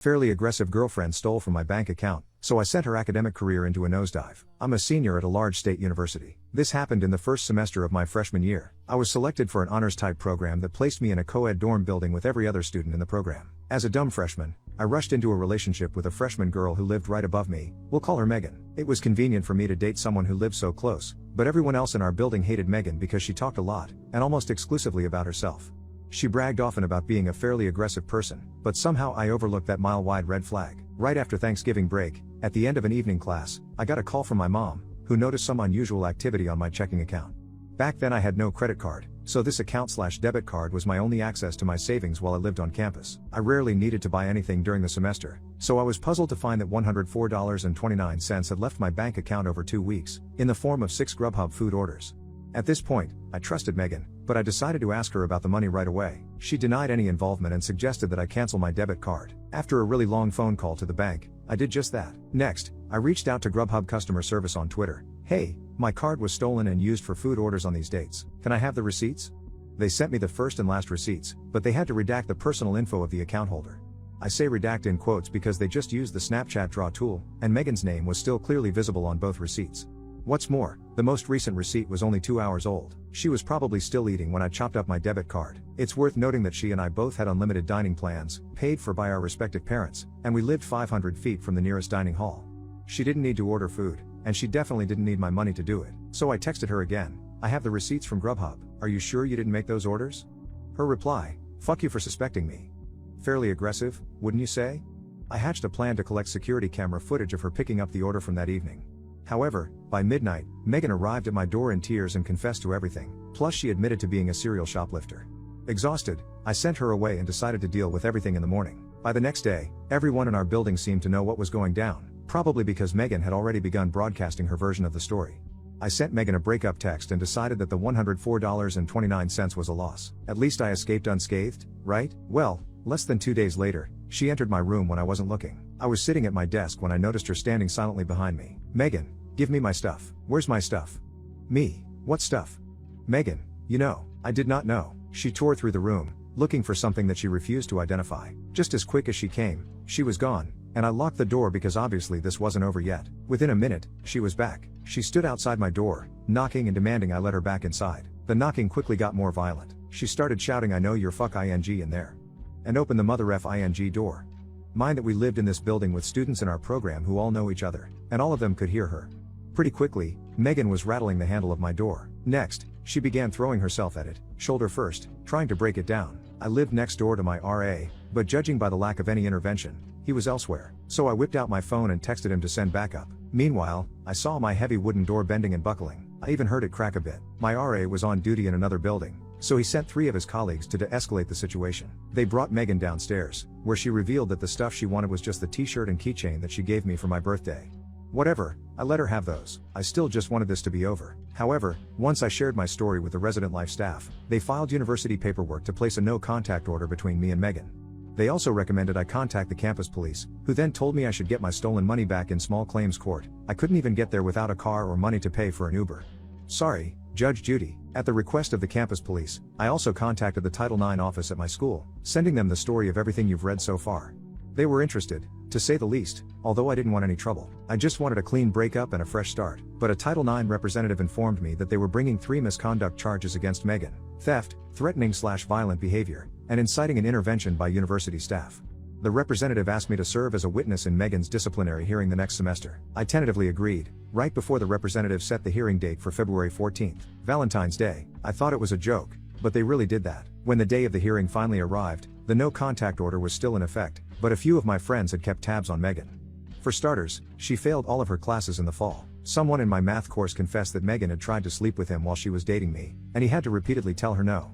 fairly aggressive girlfriend stole from my bank account, so I sent her academic career into a nosedive. I'm a senior at a large state university. This happened in the first semester of my freshman year. I was selected for an honors-type program that placed me in a co-ed dorm building with every other student in the program. As a dumb freshman, I rushed into a relationship with a freshman girl who lived right above me. We'll call her Megan. It was convenient for me to date someone who lived so close, but everyone else in our building hated Megan because she talked a lot, and almost exclusively about herself. She bragged often about being a fairly aggressive person, but somehow I overlooked that mile-wide red flag. Right after Thanksgiving break, at the end of an evening class, I got a call from my mom, who noticed some unusual activity on my checking account. Back then I had no credit card, so this account/debit card was my only access to my savings while I lived on campus. I rarely needed to buy anything during the semester, so I was puzzled to find that $104.29 had left my bank account over 2 weeks, in the form of 6 Grubhub food orders. At this point, I trusted Megan, but I decided to ask her about the money right away. She denied any involvement and suggested that I cancel my debit card. After a really long phone call to the bank, I did just that. Next, I reached out to Grubhub customer service on Twitter. "Hey, my card was stolen and used for food orders on these dates. Can I have the receipts?" They sent me the first and last receipts, but they had to redact the personal info of the account holder. I say redact in quotes because they just used the Snapchat draw tool, and Megan's name was still clearly visible on both receipts. What's more, the most recent receipt was only 2 hours old. She was probably still eating when I chopped up my debit card. It's worth noting that she and I both had unlimited dining plans, paid for by our respective parents, and we lived 500 feet from the nearest dining hall. She didn't need to order food, and she definitely didn't need my money to do it. So I texted her again. "I have the receipts from Grubhub. Are you sure you didn't make those orders?" Her reply: "Fuck you for suspecting me." Fairly aggressive, wouldn't you say? I hatched a plan to collect security camera footage of her picking up the order from that evening. However, by midnight, Megan arrived at my door in tears and confessed to everything, plus she admitted to being a serial shoplifter. Exhausted, I sent her away and decided to deal with everything in the morning. By the next day, everyone in our building seemed to know what was going down, probably because Megan had already begun broadcasting her version of the story. I sent Megan a breakup text and decided that the $104.29 was a loss. At least I escaped unscathed, right? Well, less than 2 days later, she entered my room when I wasn't looking. I was sitting at my desk when I noticed her standing silently behind me. "Megan, give me my stuff." "Where's my stuff?" "Me, what stuff?" "Megan, you know." I did not know. She tore through the room, looking for something that she refused to identify. Just as quick as she came, she was gone, and I locked the door because obviously this wasn't over yet. Within a minute, she was back. She stood outside my door, knocking and demanding I let her back inside. The knocking quickly got more violent. She started shouting, "I know you're fuck ing in there," and opened the mother f*** door. Mind that we lived in this building with students in our program who all know each other, and all of them could hear her. Pretty quickly, Megan was rattling the handle of my door. Next, she began throwing herself at it, shoulder first, trying to break it down. I lived next door to my RA, but judging by the lack of any intervention, he was elsewhere. So I whipped out my phone and texted him to send backup. Meanwhile, I saw my heavy wooden door bending and buckling. I even heard it crack a bit. My RA was on duty in another building, so he sent 3 of his colleagues to de-escalate the situation. They brought Megan downstairs, where she revealed that the stuff she wanted was just the t-shirt and keychain that she gave me for my birthday. Whatever, I let her have those. I still just wanted this to be over. However, once I shared my story with the resident life staff, they filed university paperwork to place a no-contact order between me and Megan. They also recommended I contact the campus police, who then told me I should get my stolen money back in small claims court. I couldn't even get there without a car or money to pay for an Uber. Sorry, Judge Judy. At the request of the campus police, I also contacted the Title IX office at my school, sending them the story of everything you've read so far. They were interested, to say the least, although I didn't want any trouble. I just wanted a clean breakup and a fresh start. But a Title IX representative informed me that they were bringing 3 misconduct charges against Megan: theft, threatening/violent behavior, and inciting an intervention by university staff. The representative asked me to serve as a witness in Megan's disciplinary hearing the next semester. I tentatively agreed, right before the representative set the hearing date for February 14th, Valentine's Day. I thought it was a joke, but they really did that. When the day of the hearing finally arrived, the no-contact order was still in effect, but a few of my friends had kept tabs on Megan. For starters, she failed all of her classes in the fall. Someone in my math course confessed that Megan had tried to sleep with him while she was dating me, and he had to repeatedly tell her no.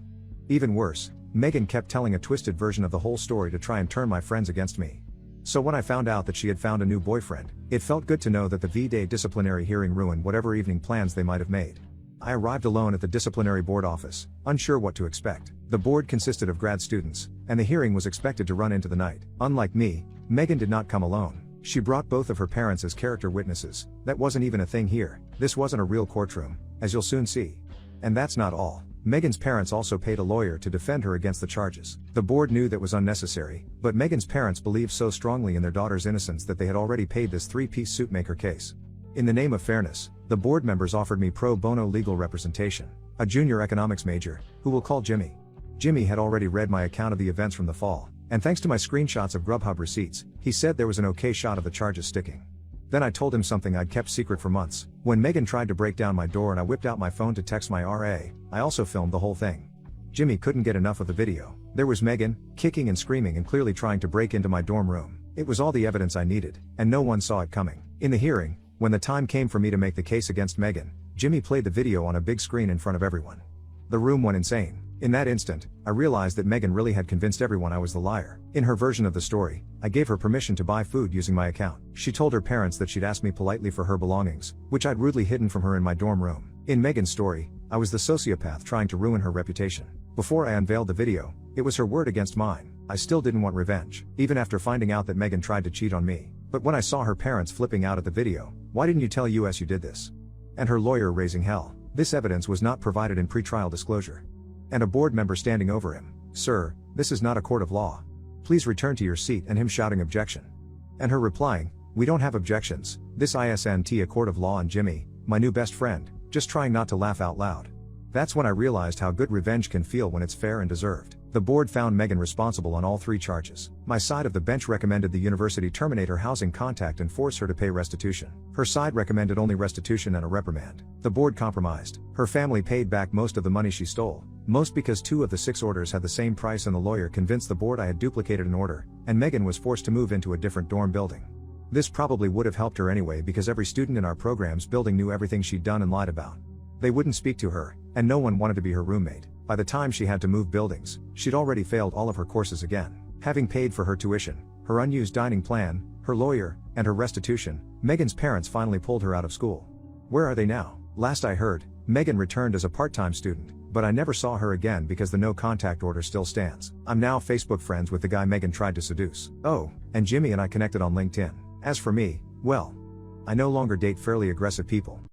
Even worse, Megan kept telling a twisted version of the whole story to try and turn my friends against me. So when I found out that she had found a new boyfriend, it felt good to know that the V-Day disciplinary hearing ruined whatever evening plans they might have made. I arrived alone at the disciplinary board office, unsure what to expect. The board consisted of grad students, and the hearing was expected to run into the night. Unlike me, Megan did not come alone. She brought both of her parents as character witnesses. That wasn't even a thing here. This wasn't a real courtroom, as you'll soon see. And that's not all. Megan's parents also paid a lawyer to defend her against the charges. The board knew that was unnecessary, but Megan's parents believed so strongly in their daughter's innocence that they had already paid this three-piece suit maker case. In the name of fairness, the board members offered me pro bono legal representation, a junior economics major, who we'll call Jimmy. Jimmy had already read my account of the events from the fall, and thanks to my screenshots of Grubhub receipts, he said there was an okay shot of the charges sticking. Then I told him something I'd kept secret for months. When Megan tried to break down my door and I whipped out my phone to text my RA, I also filmed the whole thing. Jimmy couldn't get enough of the video. There was Megan, kicking and screaming and clearly trying to break into my dorm room. It was all the evidence I needed, and no one saw it coming. In the hearing, when the time came for me to make the case against Megan, Jimmy played the video on a big screen in front of everyone. The room went insane. In that instant, I realized that Megan really had convinced everyone I was the liar. In her version of the story, I gave her permission to buy food using my account. She told her parents that she'd asked me politely for her belongings, which I'd rudely hidden from her in my dorm room. In Megan's story, I was the sociopath trying to ruin her reputation. Before I unveiled the video, it was her word against mine. I still didn't want revenge, even after finding out that Megan tried to cheat on me. But when I saw her parents flipping out at the video, "Why didn't you tell us you did this?" and her lawyer raising hell, this evidence was not provided in pretrial disclosure. And a board member standing over him, "Sir, this is not a court of law. Please return to your seat," and him shouting objection. And her replying, "We don't have objections, this isn't a court of law," and Jimmy, my new best friend, just trying not to laugh out loud. That's when I realized how good revenge can feel when it's fair and deserved. The board found Megan responsible on all three charges. My side of the bench recommended the university terminate her housing contact and force her to pay restitution. Her side recommended only restitution and a reprimand. The board compromised. Her family paid back most of the money she stole, most because 2 of the 6 orders had the same price, and the lawyer convinced the board I had duplicated an order, and Megan was forced to move into a different dorm building. This probably would have helped her anyway, because every student in our program's building knew everything she'd done and lied about. They wouldn't speak to her, and no one wanted to be her roommate. By the time she had to move buildings, she'd already failed all of her courses again. Having paid for her tuition, her unused dining plan, her lawyer, and her restitution, Megan's parents finally pulled her out of school. Where are they now? Last I heard, Megan returned as a part-time student, but I never saw her again because the no contact order still stands. I'm now Facebook friends with the guy Megan tried to seduce. Oh, and Jimmy and I connected on LinkedIn. As for me, well, I no longer date fairly aggressive people.